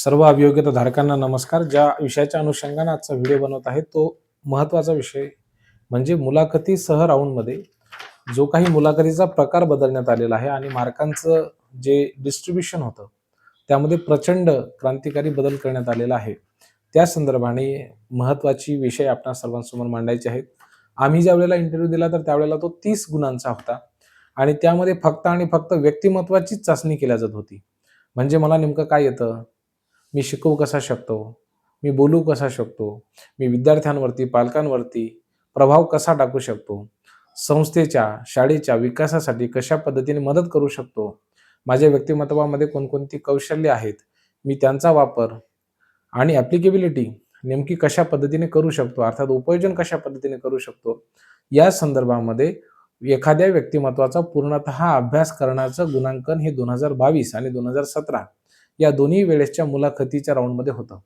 सर्व अभियोग्यताधारकांना नमस्कार. ज्या विषयाच्या अनुषंगाने आजचा व्हिडिओ बनवत आहे तो महत्त्वाचा विषय म्हणजे मुलाखतीसह राऊंडमध्ये जो काही मुलाखतीचा प्रकार बदलण्यात आलेला आहे आणि मार्कांचं जे डिस्ट्रीब्युशन होतं त्यामध्ये प्रचंड क्रांतिकारी बदल करण्यात आलेला आहे. त्या संदर्भाने महत्त्वाची विषय आपल्या सर्वांसमोर मांडायचे आहेत. आम्ही ज्या वेळेला इंटरव्ह्यू दिला तर त्यावेळेला तो 30 गुणांचा होता आणि त्यामध्ये फक्त आणि फक्त व्यक्तिमत्वाचीच चाचणी केली जात होती. म्हणजे मला नेमकं काय येतं, मी शिकवू कसा शकतो, मी बोलू कसा शकतो, मी विद्यार्थ्यांवरती, पालकांवरती प्रभाव कसा टाकू शकतो, संस्थेच्या, शाळेच्या विकासासाठी कशा पद्धतीने मदत करू शकतो, माझ्या व्यक्तिमत्वामध्ये कोणकोणती कौशल्य आहेत, मी त्यांचा वापर आणि ॲप्लिकेबिलिटी नेमकी कशा पद्धतीने करू शकतो, अर्थात उपयोजन कशा पद्धतीने करू शकतो, या संदर्भामध्ये एखाद्या व्यक्तिमत्वाचा पूर्णतः अभ्यास करण्याचं गुणांकन हे 2022 आणि 2017 या दोन्ही वेळेसच्या मुलाखतीच्या राऊंडमध्ये होतं.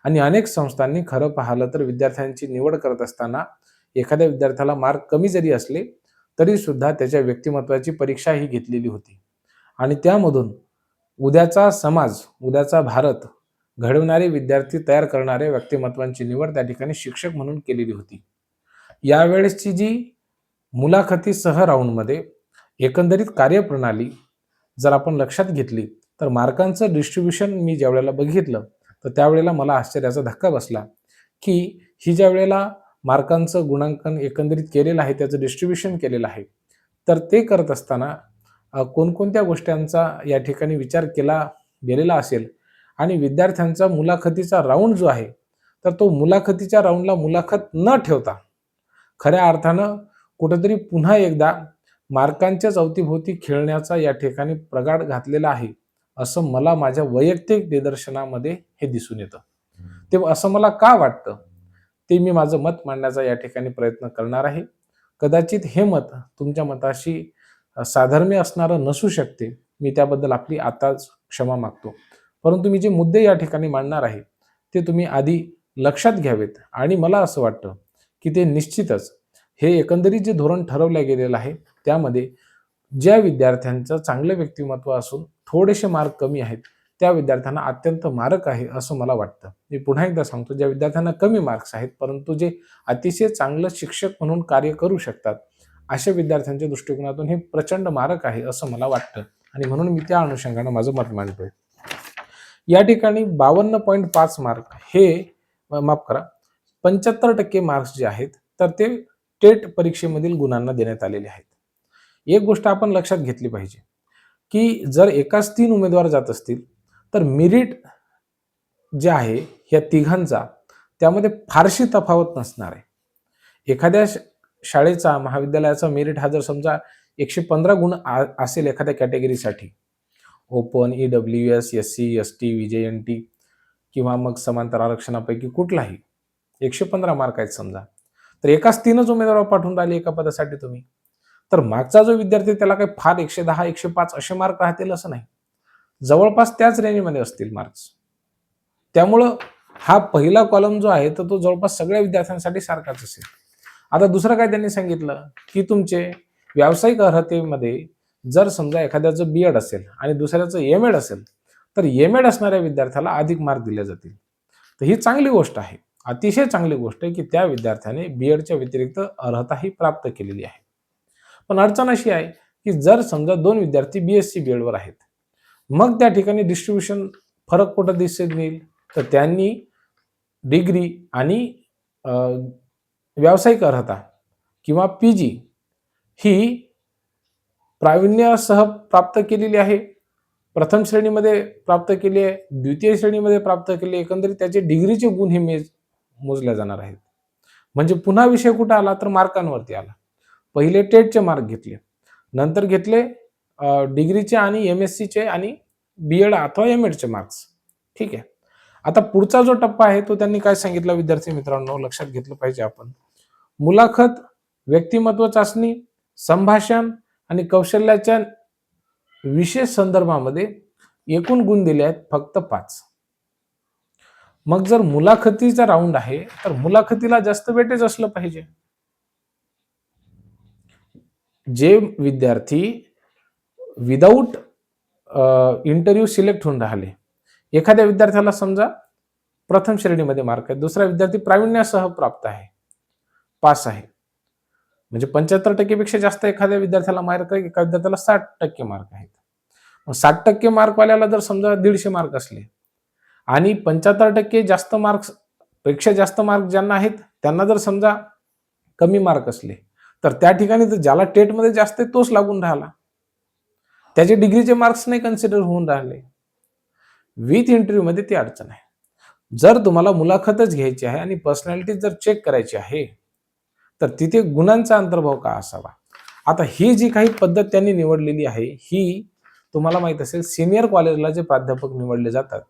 आणि अनेक संस्थांनी खरं पाहिलं तर विद्यार्थ्यांची निवड करत असताना एखाद्या विद्यार्थ्याला मार्क कमी जरी असले तरी सुद्धा त्याच्या व्यक्तिमत्वाची परीक्षा ही घेतलेली होती. आणि त्यामधून उद्याचा समाज, उद्याचा भारत घडवणारे विद्यार्थी तयार करणाऱ्या व्यक्तिमत्वांची निवड त्या ठिकाणी शिक्षक म्हणून केलेली होती. यावेळेसची जी मुलाखतीसह राऊंडमध्ये एकंदरीत कार्यप्रणाली जर आपण लक्षात घेतली तर मार्कांचं डिस्ट्रीब्युशन मी ज्या वेळेला बघितलं तर त्यावेळेला मला आश्चर्याचा धक्का बसला की ही ज्या वेळेला मार्कांचं गुणांकन एकंदरीत केलेलं आहे, त्याचं डिस्ट्रीब्युशन केलेलं आहे, तर ते करत असताना कोणकोणत्या गोष्टींचा या ठिकाणी विचार केला गेलेला असेल आणि विद्यार्थ्यांचा मुलाखतीचा राऊंड जो आहे तर तो मुलाखतीच्या राऊंडला मुलाखत न ठेवता खऱ्या अर्थानं कुठेतरी पुन्हा एकदा मार्कांच्याच अवतीभोवती खेळण्याचा या ठिकाणी प्रघात घातलेला आहे, असं मला माझ्या वैयक्तिक निदर्शनामध्ये हे दिसून येतं. ते असं मला का वाटतं ते मी माझं मत मांडण्याचा या ठिकाणी प्रयत्न करणार आहे. कदाचित हे मत तुमच्या मताशी साधर्म्य असणारं नसू शकते. मी त्याबद्दल आपली आताच क्षमा मागतो. परंतु मी जे मुद्दे या ठिकाणी मांडणार आहे ते तुम्ही आधी लक्षात घ्यावेत आणि मला असं वाटतं की ते निश्चितच हे एकंदरीत जे धोरण ठरवलं गेलेलं आहे त्यामध्ये ज्या विद्यार्थ्यांचं चांगलं व्यक्तिमत्व असून थोडेसे मार्क कमी आहेत त्या विद्यार्थ्यांना अत्यंत मारक आहे असं मला वाटतं. मी पुन्हा एकदा सांगतो, ज्या विद्यार्थ्यांना कमी मार्क्स आहेत परंतु जे अतिशय चांगलं शिक्षक म्हणून कार्य करू शकतात अशा विद्यार्थ्यांच्या दृष्टिकोनातून हे प्रचंड मारक आहे असं मला वाटतं आणि म्हणून मी त्या अनुषंगाने माझं मत मांडतोय. या ठिकाणी 52.5 मार्क हे माफ करा 75% मार्क्स जे आहेत तर ते टेट परीक्षेमधील गुणांना देण्यात आलेले आहेत. एक गोष्ट आपण लक्षात घेतली पाहिजे की जर एकाच 3 उमेदवार जात असतील तर मेरिट जे आहे या तिघांचा त्यामध्ये फारशी तफावत नसणार आहे. एखाद्या शाळेचा, महाविद्यालयाचा मेरिट हा जर समजा 115 गुण असेल एखाद्या कॅटेगरीसाठी, open, EWS, SC, ST, VJNT किंवा मग समांतर आरक्षणापैकी कुठलाही 115 मार्क आहेत समजा, तर एकाच 3च उमेदवार पाठवून राहिले एका पदासाठी तुम्ही, तर मागचा जो विद्यार्थी त्याला काही फार 110, 105 असे मार्क राहतील असं नाही, जवळपास त्याच रेंजमध्ये असतील मार्क्स. त्यामुळं हा पहिला कॉलम जो आहे तर तो जवळपास सगळ्या विद्यार्थ्यांसाठी सारखाच असेल. आता दुसरं काय त्यांनी सांगितलं की तुमचे व्यावसायिक अर्हतेमध्ये जर समजा एखाद्याचं BEd असेल आणि दुसऱ्याचं MEd असेल तर MEd असणाऱ्या विद्यार्थ्याला अधिक मार्क दिले जातील. तर ही चांगली गोष्ट आहे, अतिशय चांगली गोष्ट आहे की त्या विद्यार्थ्याने BEdच्या व्यतिरिक्त अर्हताही प्राप्त केलेली आहे. पण अडचण अशी आहे की जर समजा 2 विद्यार्थी BSc BEd वर आहेत, मग त्या ठिकाणी डिस्ट्रीब्युशन फरक कुठं दिसून येईल तर त्यांनी डिग्री आणि व्यावसायिक अर्हता किंवा PG ही प्रावीण्यासह प्राप्त केलेली आहे, प्रथम श्रेणीमध्ये प्राप्त केली आहे, द्वितीय श्रेणीमध्ये प्राप्त केली, एकंदरीत त्याचे डिग्रीचे गुण हे मोजले जाणार आहेत. म्हणजे पुन्हा विषय कुठं आला तर मार्कांवरती आला. पहिले टेटचे मार्क घेतले, नंतर घेतले डिग्रीचे आणि MScचे आणि BEd अथवा MEdचे मार्क्स. ठीक आहे. आता पुढचा जो टप्पा आहे तो त्यांनी काय सांगितलं विद्यार्थी मित्रांनो, लक्षात घेतलं पाहिजे आपण. मुलाखत, व्यक्तिमत्व चाचणी, संभाषण आणि कौशल्याच्या विशेष संदर्भामध्ये एकूण गुण दिले आहेत फक्त 5. मग जर मुलाखतीचा राऊंड आहे तर मुलाखतीला जास्त वेटेज असलं पाहिजे. जे विद्यार्थी विदाऊट इंटरव्ह्यू सिलेक्ट होऊन राहिले एखाद्या विद्यार्थ्याला समजा प्रथम श्रेणीमध्ये मार्क आहे, दुसरा विद्यार्थी प्रावीण्यासह प्राप्त आहे, पास आहे, म्हणजे 75% पेक्षा जास्त एखाद्या विद्यार्थ्याला मार्क आहे, एका विद्यार्थ्याला 60% मार्क आहेत. मग 60% मार्कवाल्याला जर समजा 150 मार्क असले आणि 75% जास्त मार्क्स पेक्षा जास्त मार्क ज्यांना आहेत त्यांना जर समजा कमी मार्क असले, तर त्या ठिकाणी ज्याला टेटमध्ये जास्त आहे तोच लागून राहिला, त्याचे डिग्रीचे मार्क्स नाही कन्सिडर होऊन राहिले. विथ इंटरव्ह्यू मध्ये ती अडचण आहे. जर तुम्हाला मुलाखतच घ्यायची आहे आणि पर्सनॅलिटी जर चेक करायची आहे, तर तिथे गुणांचा अंतर्भाव का असावा. आता ही जी काही पद्धत त्यांनी निवडलेली आहे, ही तुम्हाला माहित असेल सिनियर कॉलेजला जे प्राध्यापक निवडले जातात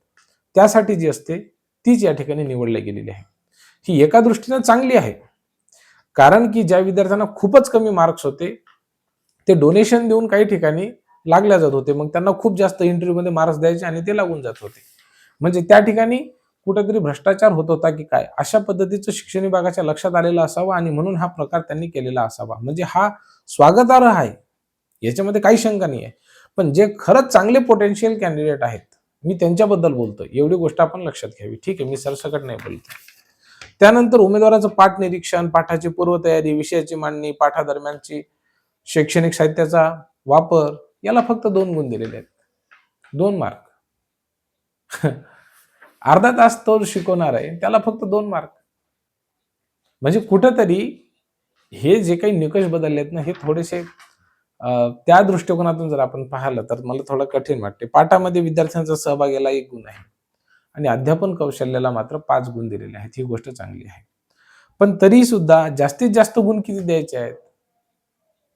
त्यासाठी जी असते तीच या ठिकाणी निवडली गेलेली आहे. ही एका दृष्टीने चांगली आहे, कारण की ज्या विद्यार्थ्यांना खूपच कमी मार्क्स होते ते डोनेशन देऊन काही ठिकाणी लागल्या जात होते, मग त्यांना खूप जास्त इंटरव्ह्यू मध्ये मार्क्स द्यायचे आणि ते लागून जात होते. म्हणजे त्या ठिकाणी कुठेतरी भ्रष्टाचार होत होता की काय, अशा पद्धतीचं शिक्षण विभागाच्या लक्षात आलेलं असावं आणि म्हणून हा प्रकार त्यांनी केलेला असावा. म्हणजे हा स्वागतार्ह आहे, याच्यामध्ये काही शंका नाही आहे. पण जे खरंच चांगले पोटेन्शियल कॅन्डिडेट आहेत, मी त्यांच्याबद्दल बोलतोय, एवढी गोष्ट आपण लक्षात घ्यावी. ठीक आहे, मी सरसकट नाही बोलतो. त्यानंतर उमेदवाराचं पाठ निरीक्षण, पाठाची पूर्वतयारी, विषयाची मांडणी, पाठादरम्यानची शैक्षणिक साहित्याचा वापर, याला फक्त 2 गुण दिलेले आहेत, 2 मार्क. अर्धा तास तो शिकवणार आहे, त्याला फक्त 2 मार्क. म्हणजे कुठंतरी हे जे काही निकष बदलले आहेत ना, हे थोडेसे त्या दृष्टिकोनातून जर आपण पाहिलं तर मला थोडं कठीण वाटते. पाठामध्ये विद्यार्थ्यांचा सहभाग याला 1 गुण आहे आणि अध्यापन कौशल्याला मात्र 5 गुण दिलेले आहेत. ही गोष्ट चांगली आहे. पण तरी सुद्धा जास्तीत जास्त गुण किती द्यायचे आहेत?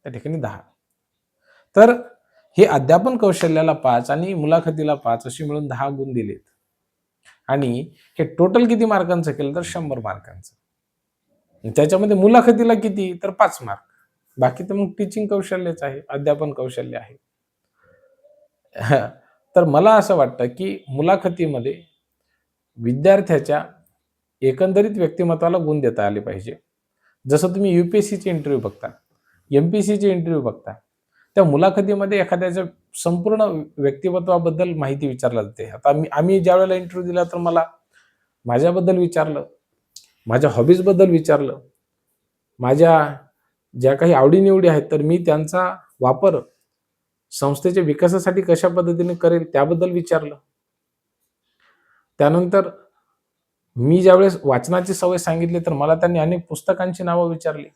त्या ठिकाणी 10. तर हे अध्यापन कौशल्याला 5 आणि मुलाखतीला 5 अशी मिळून 10 गुण दिलेत. आणि हे टोटल किती मार्कांचं केलं तर 100 मार्कांचं. त्याच्यामध्ये मुलाखतीला किती तर 5 मार्क. बाकी तर मग टीचिंग कौशल्यच आहे, अध्यापन कौशल्य आहे. तर मला असं वाटतं की मुलाखतीमध्ये विद्यार्थ्याच्या एकंदरीत व्यक्तिमत्वाला गुण देता आले पाहिजे. जसं तुम्ही UPSCचे इंटरव्ह्यू बघता, MPSCचे इंटरव्ह्यू बघता, त्या मुलाखतीमध्ये एखाद्याच्या संपूर्ण व्यक्तिमत्वाबद्दल माहिती विचारली जाते. आता आम्ही ज्या वेळेला इंटरव्ह्यू दिला तर मला माझ्याबद्दल विचारलं, माझ्या हॉबीजबद्दल विचारलं, माझ्या ज्या काही आवडीनिवडी आहेत तर मी त्यांचा वापर संस्थेच्या विकासासाठी कशा पद्धतीने करेल त्याबद्दल विचारलं. त्यानंतर मी ज्यावेळेस वाचनाची सवय सांगितली तर मला त्यांनी अनेक पुस्तकांची नावं विचारली,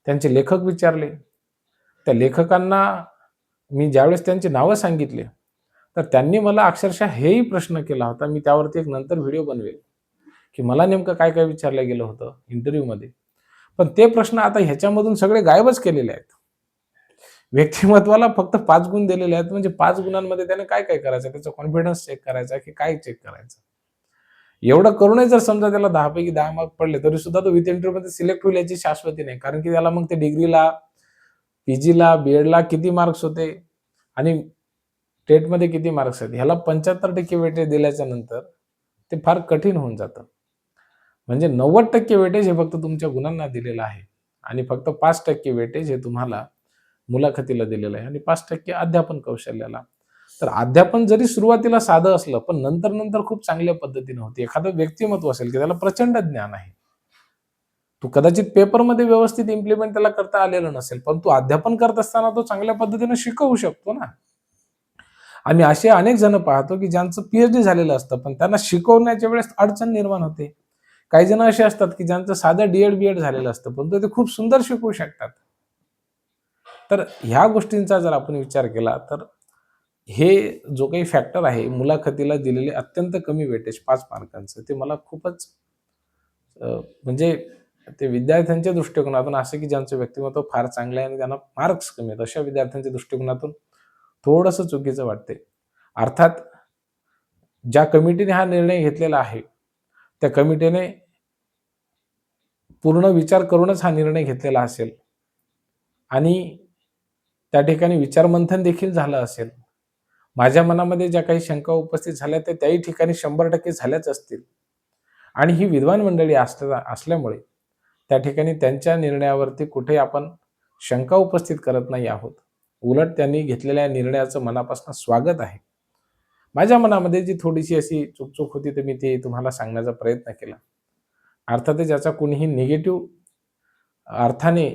त्यांचे लेखक विचारले. त्या लेखकांना मी ज्यावेळेस त्यांची नावं सांगितली तर त्यांनी मला अक्षरशः हेही प्रश्न केला होता, मी त्यावरती एक नंतर व्हिडिओ बनवेल की मला नेमकं काय काय विचारलं गेलं होतं इंटरव्ह्यूमध्ये. पण ते प्रश्न आता ह्याच्यामधून सगळे गायबच केलेले आहेत. व्यक्तिमत्वाला फक्त 5 गुण दिलेले आहेत, म्हणजे 5 गुणांमध्ये त्याने काय काय करायचं, त्याचा कॉन्फिडन्स चेक करायचा की काय चेक करायचं. एवढं करूनही जर समजा त्याला 10 पैकी 10 मार्क पडले तरी सुद्धा तो विथ इंटरव्ह्यू मध्ये सिलेक्ट होईल याची शाश्वती नाही, कारण की त्याला मग ते डिग्रीला, PGला, BEdला किती मार्क्स होते आणि टेटमध्ये किती मार्क्स आहेत, ह्याला 75% वेटेज दिल्याच्या नंतर ते फार कठीण होऊन जातं. म्हणजे 90% वेटेज हे फक्त तुमच्या गुणांना दिलेलं आहे आणि फक्त 5% वेटेज हे तुम्हाला मुलाखतीला दिलेलं आहे आणि 5% अध्यापन कौशल्याला. तर अध्यापन जरी सुरुवातीला साधं असलं पण नंतर नंतर खूप चांगल्या पद्धतीने होते. एखादं व्यक्तिमत्व असेल की त्याला प्रचंड ज्ञान आहे, तू कदाचित पेपरमध्ये व्यवस्थित इम्प्लिमेंट त्याला करता आलेलं नसेल, पण तू अध्यापन करत असताना तो चांगल्या पद्धतीने शिकवू शकतो ना. आम्ही असे अनेक जण पाहतो की ज्यांचं PhD झालेलं असतं पण त्यांना शिकवण्याच्या वेळेस अडचण निर्माण होते. काही जण असे असतात की ज्यांचं साधं DEd झालेलं असतं पण ते खूप सुंदर शिकवू शकतात. तर ह्या गोष्टींचा जर आपण विचार केला तर हे जो काही फॅक्टर आहे मुलाखतीला दिलेले अत्यंत कमी वेटेज 5 मार्कांचं, ते मला खूपच म्हणजे ते विद्यार्थ्यांच्या दृष्टिकोनातून असं की ज्यांचं व्यक्तिमत्व फार चांगलं आहे आणि त्यांना मार्क्स कमी आहेत अशा विद्यार्थ्यांच्या दृष्टिकोनातून थोडंसं चुकीचं वाटते. अर्थात ज्या कमिटीने हा निर्णय घेतलेला आहे त्या कमिटीने पूर्ण विचार करूनच हा निर्णय घेतलेला असेल आणि त्या ठिकाणी विचारमंथन देखील झालं असेल. माझ्या मनामध्ये ज्या काही शंका उपस्थित झाल्या त्या त्याही ठिकाणी 100% झाल्याच असतील आणि ही विद्वान मंडळी असल्यामुळे त्या ठिकाणी त्यांच्या निर्णयावरती कुठे आपण शंका उपस्थित करत नाही आहोत. उलट त्यांनी घेतलेल्या निर्णयाचं मनापासून स्वागत आहे. माझ्या मनामध्ये जी थोडीशी अशी चुकचूक होती तर मी ती तुम्हाला सांगण्याचा प्रयत्न केला. अर्थातच याचा कोणीही निगेटिव्ह अर्थाने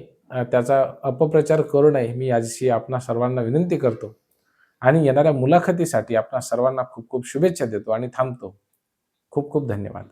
त्याचा अपप्रचार करू नये, मी याची आपणा सर्वांना विनंती करतो आणि येणाऱ्या मुलाखतीसाठी आपणा सर्वांना खूप खूप शुभेच्छा देतो आणि थांबतो. खूप खूप धन्यवाद.